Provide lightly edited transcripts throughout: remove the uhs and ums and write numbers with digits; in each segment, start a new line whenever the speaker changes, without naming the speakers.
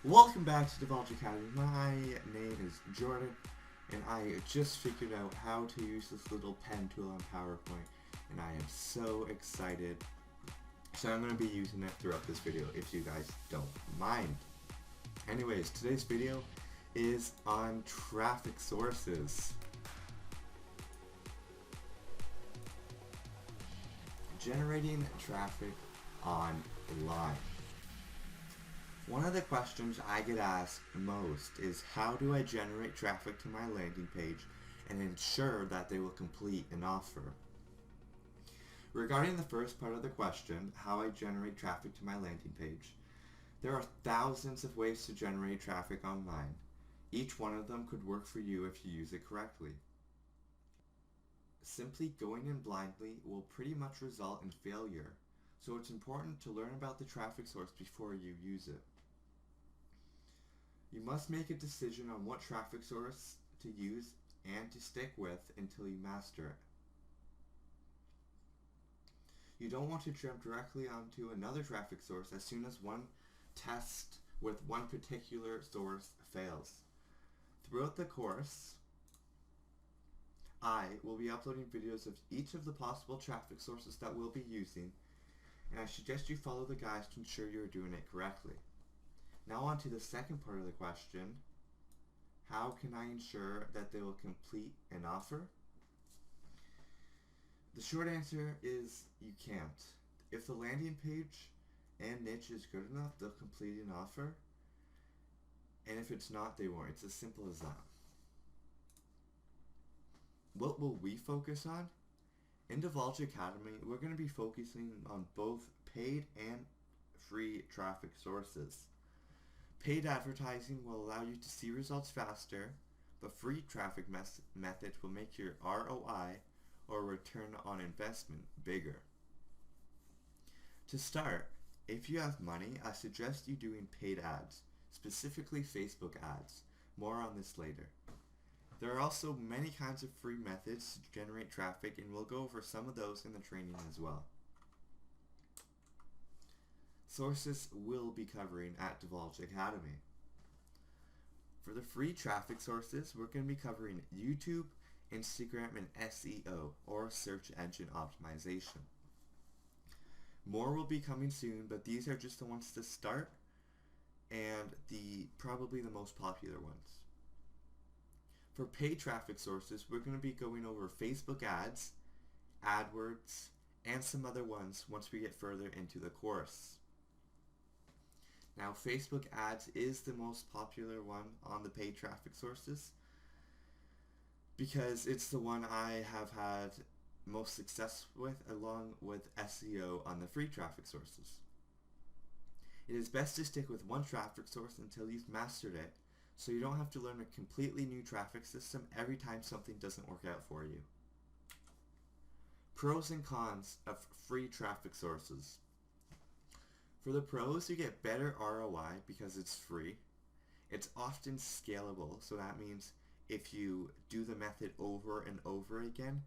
Welcome back to Divulge Academy. My name is Jordan, and I just figured out how to use this little pen tool on PowerPoint, and I am so excited. So I'm going to be using it throughout this video if you guys don't mind. Anyways, today's video is on traffic sources. Generating traffic online. One of the questions I get asked most is how do I generate traffic to my landing page and ensure that they will complete an offer? Regarding the first part of the question, how I generate traffic to my landing page, there are thousands of ways to generate traffic online. Each one of them could work for you if you use it correctly. Simply going in blindly will pretty much result in failure, so it's important to learn about the traffic source before you use it. You must make a decision on what traffic source to use and to stick with until you master it. You don't want to jump directly onto another traffic source as soon as one test with one particular source fails. Throughout the course, I will be uploading videos of each of the possible traffic sources that we'll be using, and I suggest you follow the guides to ensure you're doing it correctly. Now on to the second part of the question. How can I ensure that they will complete an offer? The short answer is you can't. If the landing page and niche is good enough, they'll complete an offer. And if it's not, they won't. It's as simple as that. What will we focus on? In Divulge Academy, we're going to be focusing on both paid and free traffic sources. Paid advertising will allow you to see results faster, but free traffic methods will make your ROI, or return on investment, bigger. To start, if you have money, I suggest you doing paid ads, specifically Facebook ads. More on this later. There are also many kinds of free methods to generate traffic, and we'll go over some of those in the training as well. Sources we'll be covering at Divulge Academy. For the free traffic sources, we're going to be covering YouTube, Instagram, and SEO, or search engine optimization. More will be coming soon, but these are just the ones to start and probably the most popular ones. For paid traffic sources, we're going to be going over Facebook ads, AdWords, and some other ones once we get further into the course. Now, Facebook ads is the most popular one on the paid traffic sources because it's the one I have had most success with, along with SEO on the free traffic sources. It is best to stick with one traffic source until you've mastered it, so you don't have to learn a completely new traffic system every time something doesn't work out for you. Pros and cons of free traffic sources. For the pros, you get better ROI because it's free. It's often scalable, so that means if you do the method over and over again,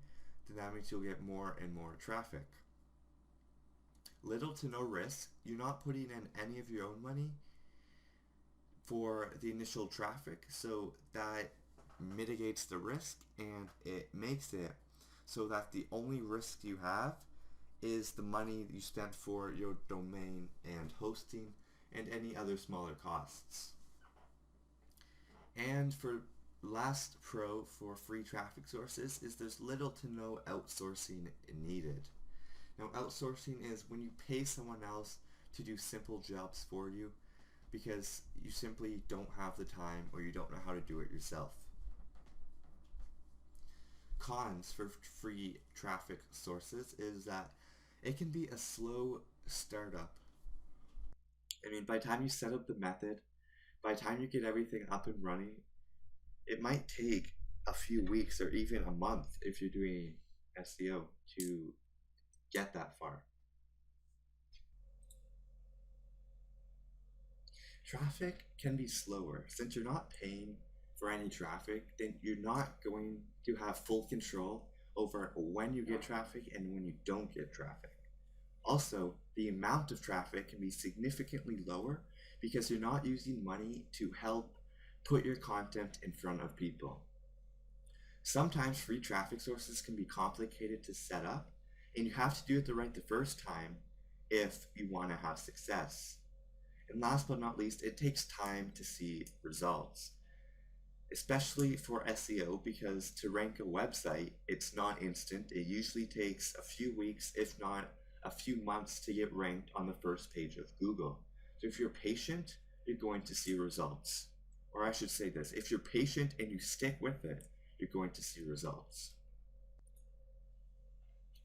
then that means you'll get more and more traffic. Little to no risk. You're not putting in any of your own money for the initial traffic, so that mitigates the risk, and it makes it so that the only risk you have is the money you spent for your domain and hosting and any other smaller costs. And for last pro for free traffic sources is there's little to no outsourcing needed. Now, outsourcing is when you pay someone else to do simple jobs for you because you simply don't have the time or you don't know how to do it yourself. Cons for free traffic sources is that it can be a slow startup. I mean, by the time you set up the method, by the time you get everything up and running, it might take a few weeks or even a month if you're doing SEO to get that far. Traffic can be slower. Since you're not paying for any traffic, then you're not going to have full control over when you get traffic and when you don't get traffic. Also, the amount of traffic can be significantly lower because you're not using money to help put your content in front of people. Sometimes free traffic sources can be complicated to set up, and you have to do it right the first time if you want to have success. And last but not least, it takes time to see results, especially for SEO, because to rank a website, it's not instant. It usually takes a few weeks, if not a few months, to get ranked on the first page of Google. So if you're patient, you're going to see results. Or I should say this, if you're patient and you stick with it, you're going to see results.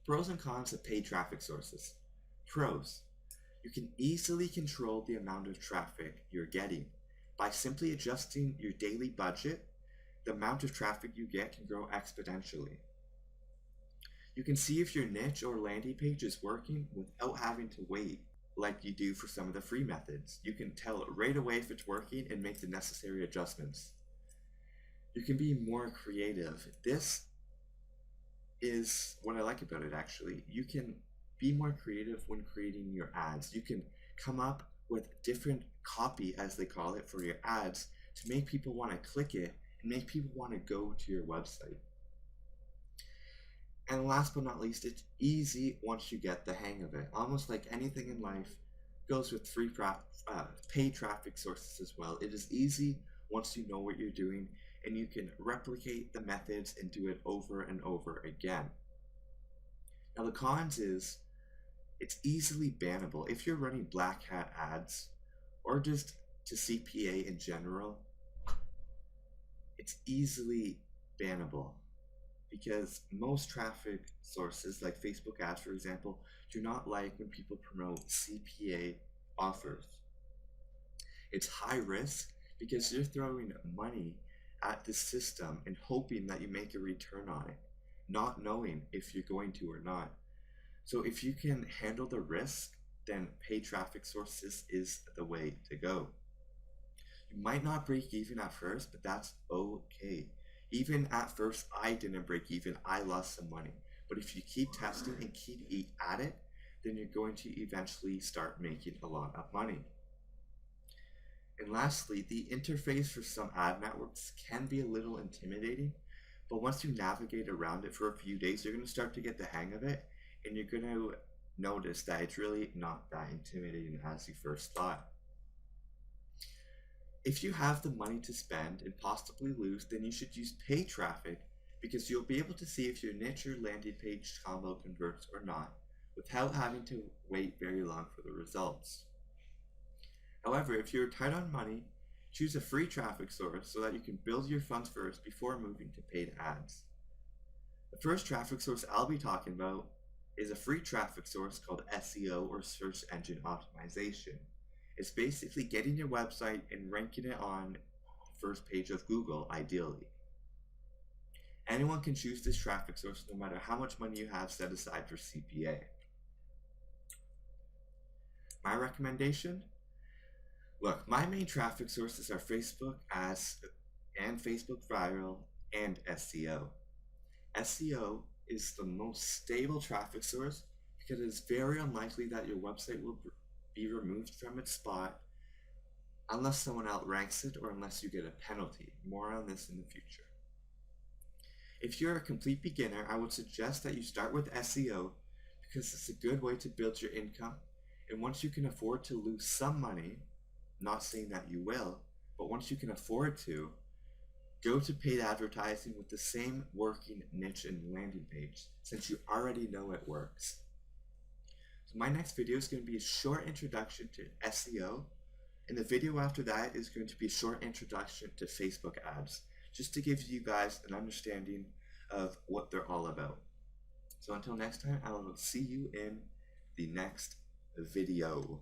Pros and cons of paid traffic sources. Pros: you can easily control the amount of traffic you're getting. By simply adjusting your daily budget, the amount of traffic you get can grow exponentially. You can see if your niche or landing page is working without having to wait like you do for some of the free methods. You can tell right away if it's working and make the necessary adjustments. You can be more creative. This is what I like about it, actually. You can be more creative when creating your ads. You can come up with different copy, as they call it, for your ads to make people want to click it and make people want to go to your website. And last but not least, it's easy once you get the hang of it. Almost like anything in life goes with paid traffic sources as well. It is easy once you know what you're doing, and you can replicate the methods and do it over and over again. Now the cons is it's easily bannable. If you're running black hat ads or just to CPA in general, it's easily bannable because most traffic sources like Facebook ads, for example, do not like when people promote CPA offers. It's high risk because you're throwing money at the system and hoping that you make a return on it, not knowing if you're going to or not. So if you can handle the risk, then paid traffic sources is the way to go. You might not break even at first, but that's okay. Even at first, I didn't break even. I lost some money. But if you keep testing and keep at it, then you're going to eventually start making a lot of money. And lastly, the interface for some ad networks can be a little intimidating, but once you navigate around it for a few days, you're going to start to get the hang of it, and you're going to notice that it's really not that intimidating as you first thought. If you have the money to spend and possibly lose, then you should use paid traffic because you'll be able to see if your niche or landing page combo converts or not without having to wait very long for the results. However, if you're tight on money, choose a free traffic source so that you can build your funds first before moving to paid ads. The first traffic source I'll be talking about is a free traffic source called SEO, or search engine optimization. It's basically getting your website and ranking it on the first page of Google, ideally. Anyone can choose this traffic source no matter how much money you have set aside for CPA. My recommendation? Look, my main traffic sources are Facebook ads and Facebook viral and SEO. SEO is the most stable traffic source because it is very unlikely that your website will be removed from its spot unless someone outranks it or unless you get a penalty. More on this in the future. If you're a complete beginner, I would suggest that you start with SEO because it's a good way to build your income, and once you can afford to lose some money, not saying that you will, but once you can afford to, go to paid advertising with the same working niche and landing page since you already know it works. So my next video is going to be a short introduction to SEO, and the video after that is going to be a short introduction to Facebook ads, just to give you guys an understanding of what they're all about. So until next time, I will see you in the next video.